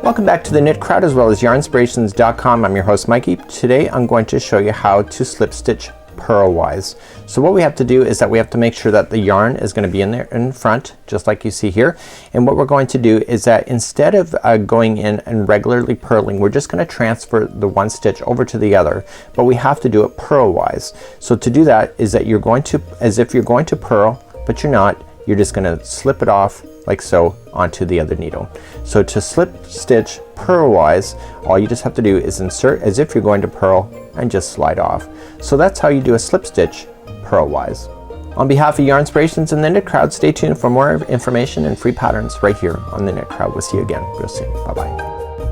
Welcome back to the Knit Crowd as well as yarnspirations.com. I'm your host Mikey. Today I'm going to show you how to slip stitch purlwise. So what we have to do is that we have to make sure that the yarn is going to be in there in front, just like you see here. And what we're going to do is that instead of going in and regularly purling, we're just going to transfer the one stitch over to the other, but we have to do it purlwise. So to do that is that you're going to, as if you're going to purl, but you're not, you're just going to slip it off like so onto the other needle. So to slip stitch purlwise, all you just have to do is insert as if you're going to purl and just slide off. So that's how you do a slip stitch purlwise. On behalf of Yarnspirations and the Knit Crowd, stay tuned for more information and free patterns right here on the Knit Crowd. We'll see you again real soon. Bye bye.